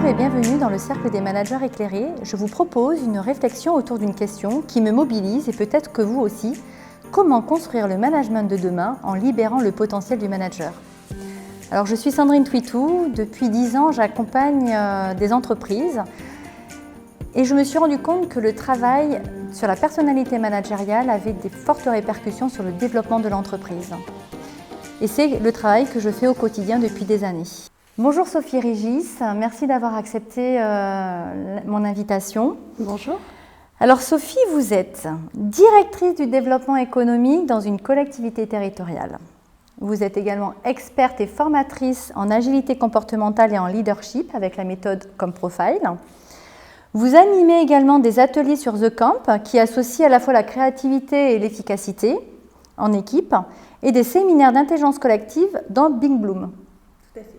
Bonjour et bienvenue dans le Cercle des managers éclairés. Je vous propose une réflexion autour d'une question qui me mobilise et peut-être que vous aussi. Comment construire le management de demain en libérant le potentiel du manager? Alors je suis Sandrine Twitou, depuis 10 ans j'accompagne des entreprises et je me suis rendu compte que le travail sur la personnalité managériale avait des fortes répercussions sur le développement de l'entreprise. Et c'est le travail que je fais au quotidien depuis des années. Bonjour Sophie Régis, merci d'avoir accepté mon invitation. Bonjour. Alors Sophie, vous êtes directrice du développement économique dans une collectivité territoriale. Vous êtes également experte et formatrice en agilité comportementale et en leadership avec la méthode ComProfile. Vous animez également des ateliers sur The Camp qui associent à la fois la créativité et l'efficacité en équipe et des séminaires d'intelligence collective dans Big Bloom. Tout à fait.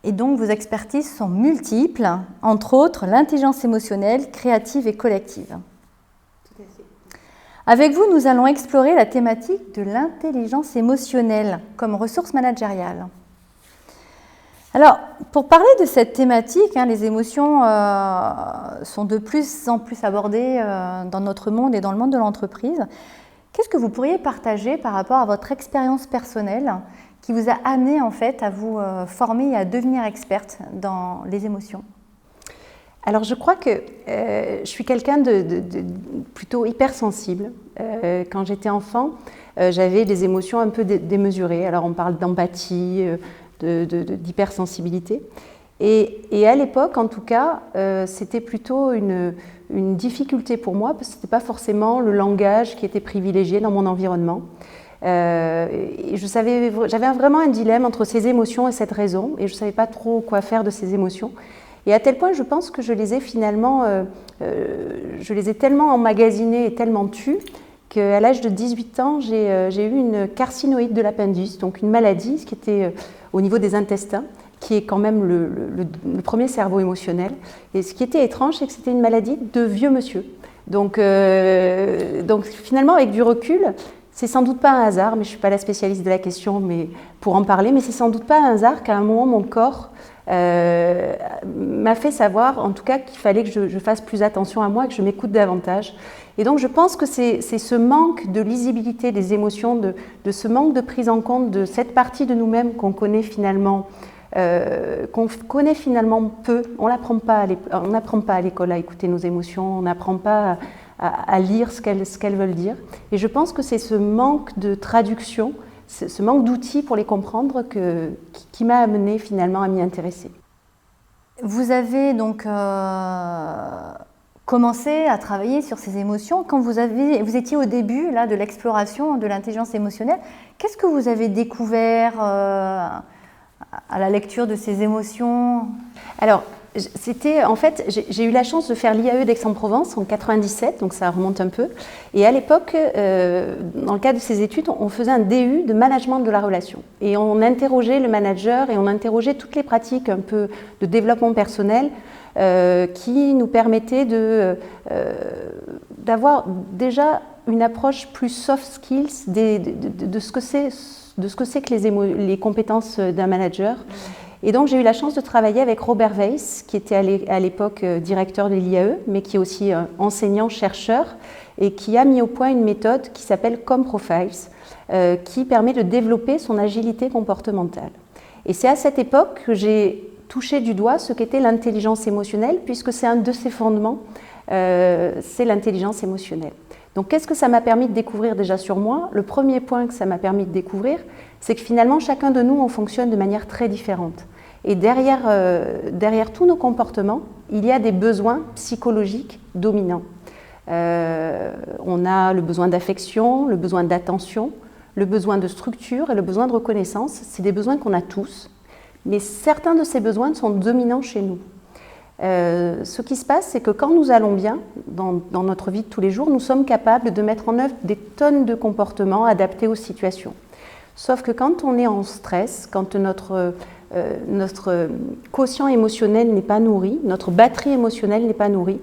Et donc vos expertises sont multiples, entre autres l'intelligence émotionnelle, créative et collective. Tout à fait. Avec vous, nous allons explorer la thématique de l'intelligence émotionnelle comme ressource managériale. Alors, pour parler de cette thématique, les émotions sont de plus en plus abordées dans notre monde et dans le monde de l'entreprise. Qu'est-ce que vous pourriez partager par rapport à votre expérience personnelle qui vous a amené en fait à vous former et à devenir experte dans les émotions? Alors je crois que je suis quelqu'un de plutôt hypersensible. Quand j'étais enfant, j'avais des émotions un peu démesurées. Alors on parle d'empathie, d'hypersensibilité. Et à l'époque, en tout cas, c'était plutôt une difficulté pour moi parce que ce n'était pas forcément le langage qui était privilégié dans mon environnement. Et j'avais vraiment un dilemme entre ces émotions et cette raison, et je ne savais pas trop quoi faire de ces émotions. Et à tel point, je pense que je les ai finalement, je les ai tellement emmagasinées et tellement tues qu'à l'âge de 18 ans, j'ai eu une carcinoïde de l'appendice, donc une maladie qui était au niveau des intestins, qui est quand même le premier cerveau émotionnel. Et ce qui était étrange, c'est que c'était une maladie de vieux monsieur. Donc finalement, avec du recul, c'est sans doute pas un hasard, mais je ne suis pas la spécialiste de la question mais pour en parler, mais c'est sans doute pas un hasard qu'à un moment, mon corps m'a fait savoir, en tout cas, qu'il fallait que je fasse plus attention à moi, que je m'écoute davantage. Et donc, je pense que c'est ce manque de lisibilité des émotions, de ce manque de prise en compte de cette partie de nous-mêmes qu'on connaît finalement peu. On n'apprend pas à l'école à écouter nos émotions, on n'apprend pas à lire ce qu'elles veulent dire. Et je pense que c'est ce manque de traduction, ce manque d'outils pour les comprendre qui m'a amené finalement à m'y intéresser. Vous avez donc commencé à travailler sur ces émotions quand vous étiez au début de l'exploration de l'intelligence émotionnelle. Qu'est-ce que vous avez découvert à la lecture de ces émotions? Alors, j'ai eu la chance de faire l'IAE d'Aix-en-Provence en 97, donc ça remonte un peu. Et à l'époque, dans le cadre de ces études, on faisait un DU de management de la relation. Et on interrogeait le manager et on interrogeait toutes les pratiques un peu de développement personnel qui nous permettaient d'avoir déjà une approche plus soft skills de ce que c'est que les compétences d'un manager. Et donc, j'ai eu la chance de travailler avec Robert Weiss, qui était à l'époque directeur de l'IAE, mais qui est aussi enseignant-chercheur, et qui a mis au point une méthode qui s'appelle ComProfiles, qui permet de développer son agilité comportementale. Et c'est à cette époque que j'ai touché du doigt ce qu'était l'intelligence émotionnelle, puisque c'est un de ses fondements, c'est l'intelligence émotionnelle. Donc, qu'est-ce que ça m'a permis de découvrir déjà sur moi? Le premier point que ça m'a permis de découvrir, c'est que finalement, chacun de nous, on fonctionne de manière très différente. Et derrière tous nos comportements, il y a des besoins psychologiques dominants. On a le besoin d'affection, le besoin d'attention, le besoin de structure et le besoin de reconnaissance. C'est des besoins qu'on a tous, mais certains de ces besoins sont dominants chez nous. Ce qui se passe, c'est que quand nous allons bien dans notre vie de tous les jours, nous sommes capables de mettre en œuvre des tonnes de comportements adaptés aux situations. Sauf que quand on est en stress, quand notre quotient émotionnel n'est pas nourri, notre batterie émotionnelle n'est pas nourrie,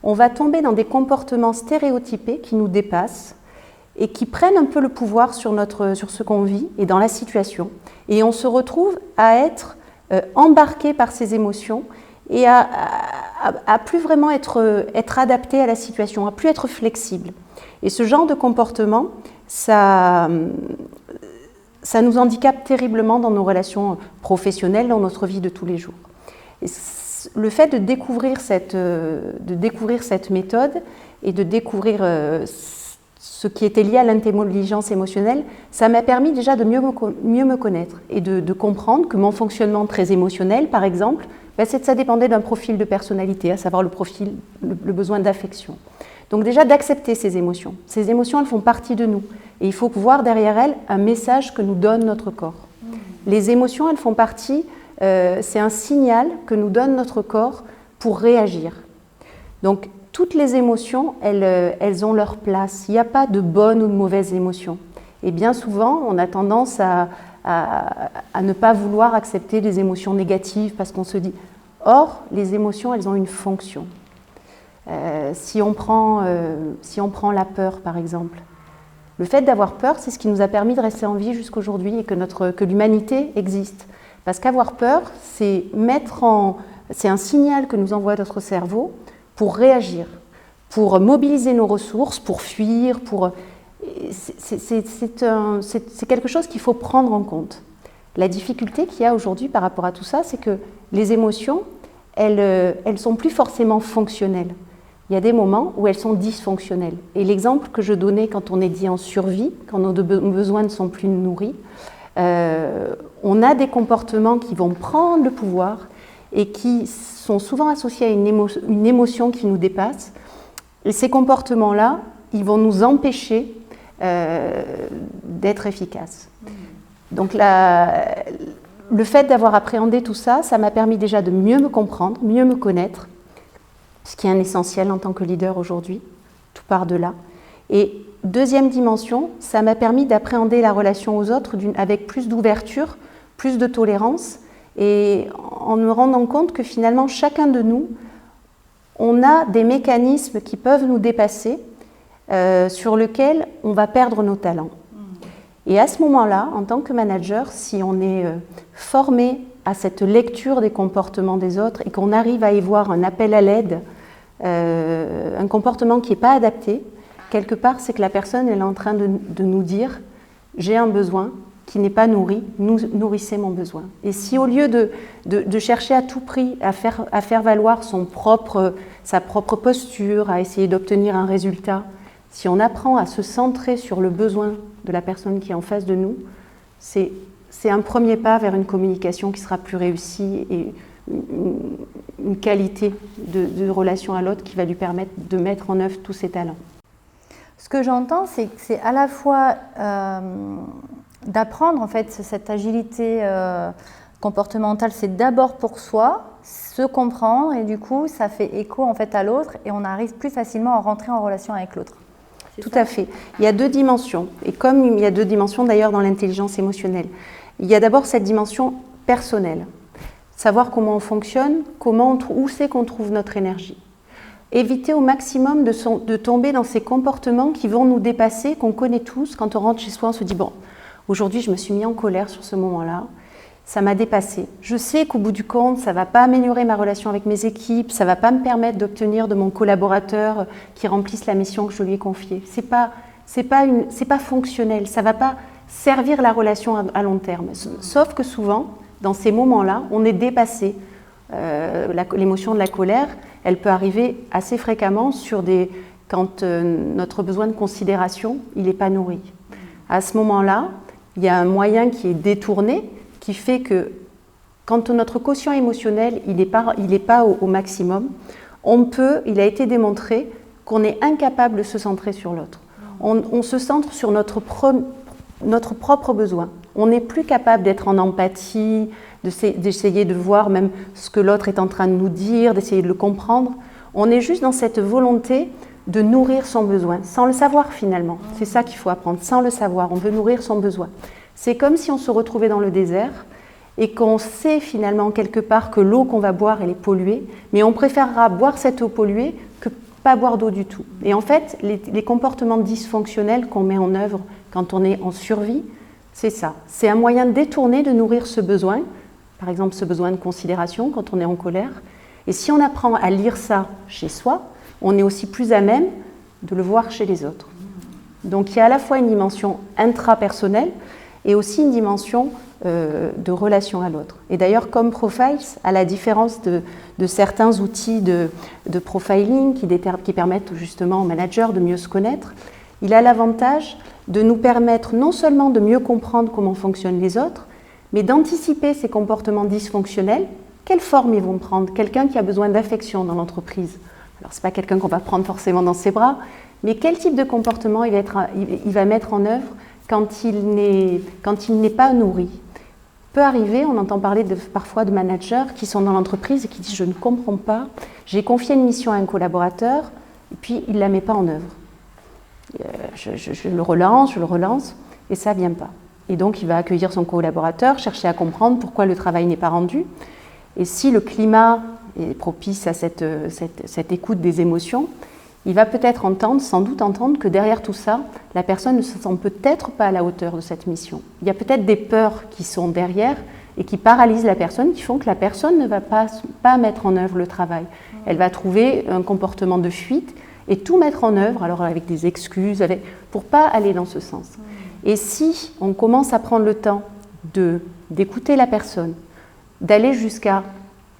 on va tomber dans des comportements stéréotypés qui nous dépassent et qui prennent un peu le pouvoir sur ce qu'on vit et dans la situation. Et on se retrouve à être embarqué par ces émotions et à plus vraiment être adapté à la situation, à plus être flexible. Et ce genre de comportement, ça nous handicape terriblement dans nos relations professionnelles, dans notre vie de tous les jours. Et le fait de découvrir cette méthode et de découvrir ce qui était lié à l'intelligence émotionnelle, ça m'a permis déjà de mieux me connaître et de comprendre que mon fonctionnement très émotionnel, par exemple, ça dépendait d'un profil de personnalité, à savoir le besoin d'affection. Donc déjà d'accepter ces émotions. Ces émotions, elles font partie de nous. Et il faut voir derrière elles un message que nous donne notre corps. Les émotions, elles font partie, c'est un signal que nous donne notre corps pour réagir. Donc toutes les émotions, elles ont leur place. Il n'y a pas de bonnes ou de mauvaises émotions. Et bien souvent, on a tendance à ne pas vouloir accepter des émotions négatives parce qu'on se dit « Or, les émotions, elles ont une fonction ». Si on prend la peur, par exemple, le fait d'avoir peur, c'est ce qui nous a permis de rester en vie jusqu'aujourd'hui et que l'humanité existe. Parce qu'avoir peur, c'est un signal que nous envoie notre cerveau pour réagir, pour mobiliser nos ressources, pour fuir, c'est quelque chose qu'il faut prendre en compte. La difficulté qu'il y a aujourd'hui par rapport à tout ça, c'est que les émotions, elles sont plus forcément fonctionnelles. Il y a des moments où elles sont dysfonctionnelles. Et l'exemple que je donnais quand on est dit en survie, quand nos besoins ne sont plus nourris, on a des comportements qui vont prendre le pouvoir et qui sont souvent associés à une émotion qui nous dépasse. Et ces comportements-là, ils vont nous empêcher d'être efficaces. Donc le fait d'avoir appréhendé tout ça, ça m'a permis déjà de mieux me comprendre, mieux me connaître, ce qui est un essentiel en tant que leader aujourd'hui, tout part de là. Et deuxième dimension, ça m'a permis d'appréhender la relation aux autres avec plus d'ouverture, plus de tolérance, et en me rendant compte que finalement, chacun de nous, on a des mécanismes qui peuvent nous dépasser, sur lesquels on va perdre nos talents. Et à ce moment-là, en tant que manager, si on est formé à cette lecture des comportements des autres et qu'on arrive à y voir un appel à l'aide, un comportement qui n'est pas adapté, quelque part, c'est que la personne elle est en train de nous dire « j'ai un besoin qui n'est pas nourri, nourrissez mon besoin ». Et si au lieu de chercher à tout prix à faire valoir sa propre posture, à essayer d'obtenir un résultat, si on apprend à se centrer sur le besoin de la personne qui est en face de nous, c'est un premier pas vers une communication qui sera plus réussie et une qualité de relation à l'autre qui va lui permettre de mettre en œuvre tous ses talents. Ce que j'entends, c'est que c'est à la fois d'apprendre en fait cette agilité comportementale, c'est d'abord pour soi, se comprendre et du coup ça fait écho en fait à l'autre et on arrive plus facilement à rentrer en relation avec l'autre. Tout à fait. Il y a deux dimensions, et comme il y a deux dimensions d'ailleurs dans l'intelligence émotionnelle, il y a d'abord cette dimension personnelle, savoir comment on fonctionne, où c'est qu'on trouve notre énergie. Éviter au maximum de tomber dans ces comportements qui vont nous dépasser, qu'on connaît tous. Quand on rentre chez soi, on se dit « bon, aujourd'hui je me suis mis en colère sur ce moment-là, ça m'a dépassé. Je sais qu'au bout du compte, ça ne va pas améliorer ma relation avec mes équipes, ça ne va pas me permettre d'obtenir de mon collaborateur qui remplisse la mission que je lui ai confiée. C'est pas fonctionnel, ça ne va pas servir la relation à long terme. » Sauf que souvent, dans ces moments-là, on est dépassé. L'émotion de la colère, elle peut arriver assez fréquemment quand notre besoin de considération, il n'est pas nourri. À ce moment-là, il y a un moyen qui est détourné, qui fait que quand notre quotient émotionnel il n'est pas au maximum, il a été démontré qu'on est incapable de se centrer sur l'autre. On se centre sur notre propre besoin. On n'est plus capable d'être en empathie, d'essayer de voir même ce que l'autre est en train de nous dire, d'essayer de le comprendre. On est juste dans cette volonté de nourrir son besoin, sans le savoir finalement. C'est ça qu'il faut apprendre, sans le savoir. On veut nourrir son besoin. C'est comme si on se retrouvait dans le désert et qu'on sait finalement quelque part que l'eau qu'on va boire, elle est polluée, mais on préférera boire cette eau polluée que pas boire d'eau du tout. Et en fait, les comportements dysfonctionnels qu'on met en œuvre quand on est en survie, c'est ça. C'est un moyen détourné de nourrir ce besoin, par exemple ce besoin de considération quand on est en colère, Et si on apprend à lire ça chez soi, on est aussi plus à même de le voir chez les autres. Donc il y a à la fois une dimension intrapersonnelle et aussi une dimension de relation à l'autre. Et d'ailleurs, comme Profiles, à la différence de certains outils de profiling qui permettent justement aux managers de mieux se connaître, il a l'avantage de nous permettre non seulement de mieux comprendre comment fonctionnent les autres, mais d'anticiper ces comportements dysfonctionnels. Quelle forme ils vont prendre? Quelqu'un qui a besoin d'affection dans l'entreprise. Alors, ce n'est pas quelqu'un qu'on va prendre forcément dans ses bras, mais quel type de comportement il va mettre en œuvre quand il n'est pas nourri? Peut arriver, on entend parler parfois de managers qui sont dans l'entreprise et qui disent « je ne comprends pas, j'ai confié une mission à un collaborateur et puis il ne la met pas en œuvre. Je le relance et ça ne vient pas. » Et donc il va accueillir son collaborateur, chercher à comprendre pourquoi le travail n'est pas rendu. Et si le climat est propice à cette écoute des émotions, il va peut-être sans doute entendre que derrière tout ça, la personne ne se sent peut-être pas à la hauteur de cette mission. Il y a peut-être des peurs qui sont derrière et qui paralysent la personne, qui font que la personne ne va pas mettre en œuvre le travail. Elle va trouver un comportement de fuite et tout mettre en œuvre, alors avec des excuses, pour ne pas aller dans ce sens. Et si on commence à prendre le temps d'écouter la personne, d'aller jusqu'à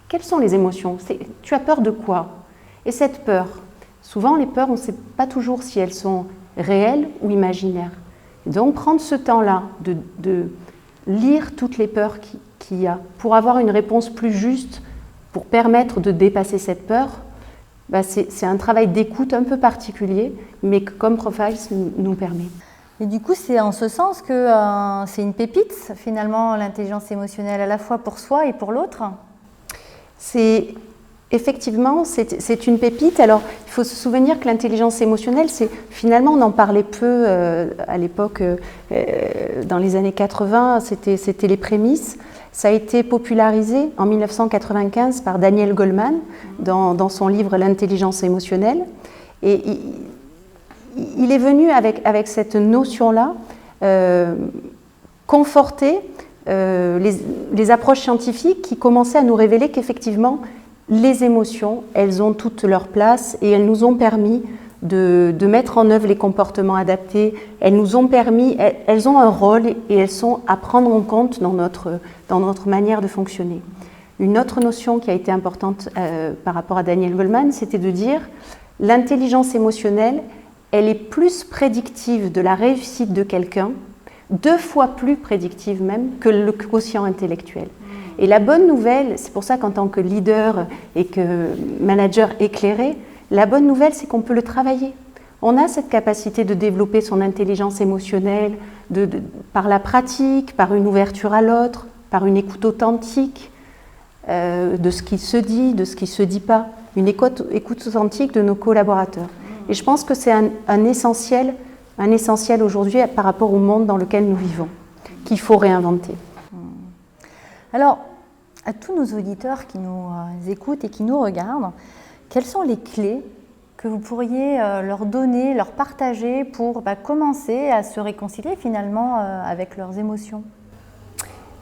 quelles sont les émotions, tu as peur de quoi? Et cette peur, souvent, les peurs, on ne sait pas toujours si elles sont réelles ou imaginaires. Et donc, prendre ce temps-là de lire toutes les peurs qu'il y a pour avoir une réponse plus juste, pour permettre de dépasser cette peur, c'est un travail d'écoute un peu particulier, mais que, comme Profiles nous permet. Et du coup, c'est en ce sens que c'est une pépite, finalement, l'intelligence émotionnelle, à la fois pour soi et pour l'autre. Effectivement, c'est une pépite. Alors, il faut se souvenir que l'intelligence émotionnelle, finalement, on en parlait peu à l'époque, dans les années 80, c'était les prémices. Ça a été popularisé en 1995 par Daniel Goleman dans son livre « L'intelligence émotionnelle ». Et il est venu avec cette notion-là conforter les approches scientifiques qui commençaient à nous révéler qu'effectivement, les émotions, elles ont toute leur place et elles nous ont permis de mettre en œuvre les comportements adaptés. Elles nous ont permis, elles ont un rôle et elles sont à prendre en compte dans notre manière de fonctionner. Une autre notion qui a été importante par rapport à Daniel Goleman, c'était de dire l'intelligence émotionnelle, elle est plus prédictive de la réussite de quelqu'un, 2 fois plus prédictive même que le quotient intellectuel. Et la bonne nouvelle, c'est pour ça qu'en tant que leader et que manager éclairé, la bonne nouvelle, c'est qu'on peut le travailler. On a cette capacité de développer son intelligence émotionnelle par la pratique, par une ouverture à l'autre, par une écoute authentique de ce qui se dit, de ce qui ne se dit pas, une écoute authentique de nos collaborateurs. Et je pense que c'est un essentiel aujourd'hui par rapport au monde dans lequel nous vivons, qu'il faut réinventer. Alors, à tous nos auditeurs qui nous écoutent et qui nous regardent, quelles sont les clés que vous pourriez leur donner, leur partager pour commencer à se réconcilier finalement avec leurs émotions?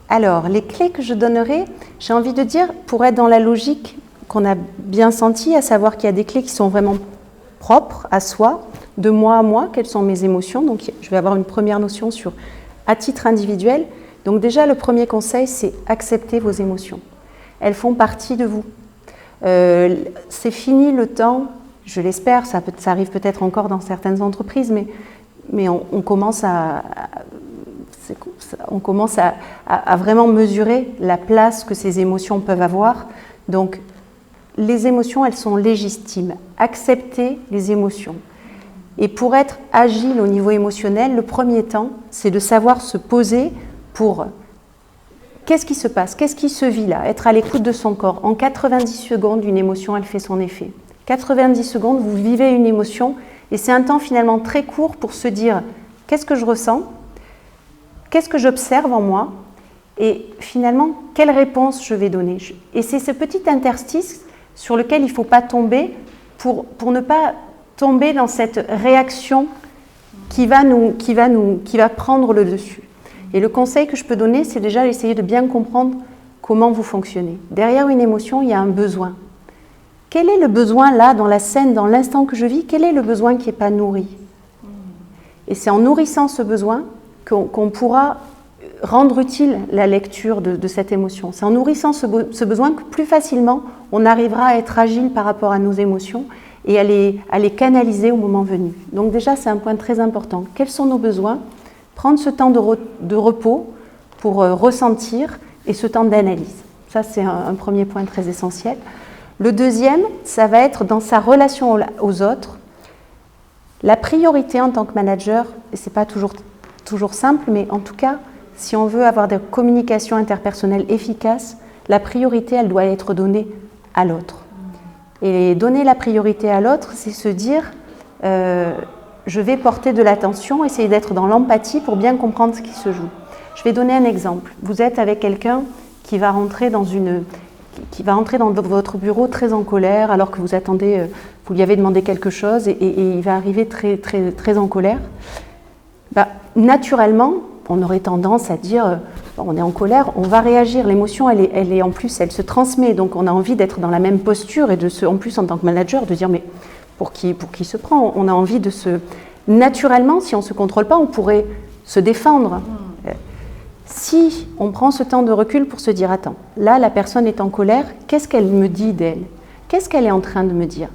Alors, les clés que je donnerais, j'ai envie de dire, pour être dans la logique qu'on a bien sentie, à savoir qu'il y a des clés qui sont vraiment propres à soi, de moi à moi, quelles sont mes émotions. Donc, je vais avoir une première notion sur à titre individuel. Donc déjà, le premier conseil, c'est accepter vos émotions. Elles font partie de vous. C'est fini le temps, je l'espère, ça arrive peut-être encore dans certaines entreprises, mais on commence à vraiment mesurer la place que ces émotions peuvent avoir. Donc, les émotions, elles sont légitimes. Accepter les émotions. Et pour être agile au niveau émotionnel, le premier temps, c'est de savoir se poser pour qu'est-ce qui se passe, qu'est-ce qui se vit là, être à l'écoute de son corps. En 90 secondes, une émotion, elle fait son effet. 90 secondes, vous vivez une émotion et c'est un temps finalement très court pour se dire qu'est-ce que je ressens, qu'est-ce que j'observe en moi et finalement, quelle réponse je vais donner. Et c'est ce petit interstice sur lequel il ne faut pas tomber pour ne pas tomber dans cette réaction qui va prendre le dessus. Et le conseil que je peux donner, c'est déjà d'essayer de bien comprendre comment vous fonctionnez. Derrière une émotion, il y a un besoin. quel est le besoin là, dans la scène, dans l'instant que je vis, quel est le besoin qui n'est pas nourri? Et c'est en nourrissant ce besoin qu'on pourra rendre utile la lecture de cette émotion. C'est en nourrissant ce besoin que plus facilement on arrivera à être agile par rapport à nos émotions et à les canaliser au moment venu. Donc déjà, c'est un point très important. Quels sont nos besoins? Prendre ce temps de repos pour ressentir et ce temps d'analyse. Ça, c'est un premier point très essentiel. Le deuxième, ça va être dans sa relation aux autres. La priorité en tant que manager, et ce n'est pas toujours simple, mais en tout cas, si on veut avoir des communications interpersonnelles efficaces, la priorité, elle doit être donnée à l'autre. Et donner la priorité à l'autre, c'est se dire, je vais porter de l'attention, essayer d'être dans l'empathie pour bien comprendre ce qui se joue. Je vais donner un exemple. Vous êtes avec quelqu'un qui va rentrer dans votre bureau très en colère, alors que vous attendez, vous lui avez demandé quelque chose, et il va arriver très en colère. Naturellement, on aurait tendance à dire, on est en colère, on va réagir. L'émotion, elle est en plus, elle se transmet, donc on a envie d'être dans la même posture et en plus en tant que manager, de dire mais pour qui se prend? On a envie de se... Naturellement, si on ne se contrôle pas, on pourrait se défendre. Si on prend ce temps de recul pour se dire, attends, là la personne est en colère, qu'est-ce qu'elle me dit d'elle? Qu'est-ce qu'elle est en train de me dire?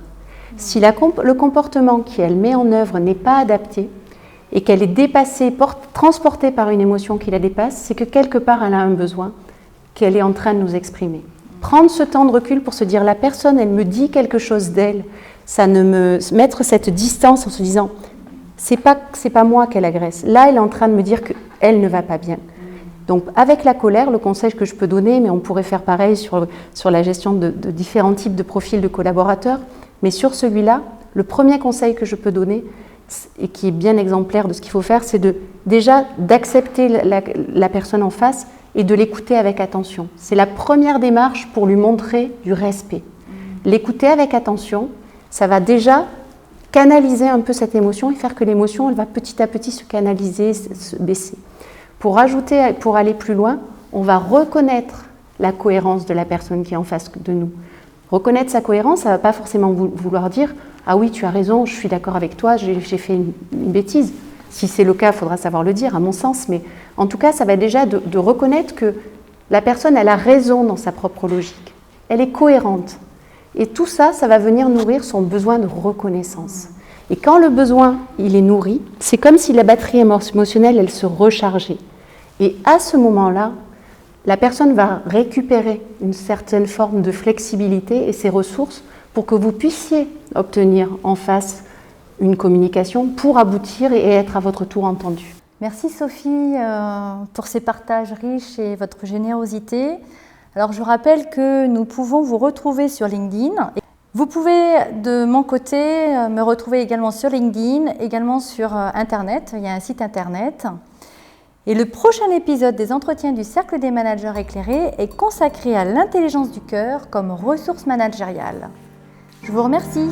Si le comportement qu'elle met en œuvre n'est pas adapté, et qu'elle est dépassée, transportée par une émotion qui la dépasse, c'est que quelque part elle a un besoin qu'elle est en train de nous exprimer. Prendre ce temps de recul pour se dire, la personne, elle me dit quelque chose d'elle, mettre cette distance en se disant, c'est pas moi qu'elle agresse. Là, elle est en train de me dire qu'elle ne va pas bien. Donc, avec la colère, le conseil que je peux donner, mais on pourrait faire pareil sur la gestion de différents types de profils de collaborateurs, mais sur celui-là, le premier conseil que je peux donner, et qui est bien exemplaire de ce qu'il faut faire, c'est déjà d'accepter la personne en face et de l'écouter avec attention. C'est la première démarche pour lui montrer du respect. L'écouter avec attention, ça va déjà canaliser un peu cette émotion et faire que l'émotion, elle va petit à petit se canaliser, se baisser. Pour aller plus loin, on va reconnaître la cohérence de la personne qui est en face de nous. Reconnaître sa cohérence, ça ne va pas forcément vouloir dire « Ah oui, tu as raison, je suis d'accord avec toi, j'ai fait une bêtise ». Si c'est le cas, il faudra savoir le dire, à mon sens. Mais en tout cas, ça va déjà de reconnaître que la personne, elle a raison dans sa propre logique. Elle est cohérente. Et tout ça, ça va venir nourrir son besoin de reconnaissance. Et quand le besoin, il est nourri, c'est comme si la batterie émotionnelle, elle se rechargeait. Et à ce moment-là, la personne va récupérer une certaine forme de flexibilité et ses ressources pour que vous puissiez obtenir en face une communication pour aboutir et être à votre tour entendu. Merci Sophie pour ces partages riches et votre générosité. Alors je rappelle que nous pouvons vous retrouver sur LinkedIn. Vous pouvez de mon côté me retrouver également sur LinkedIn, également sur Internet, il y a un site Internet. Et le prochain épisode des entretiens du Cercle des managers éclairés est consacré à l'intelligence du cœur comme ressource managériale. Je vous remercie.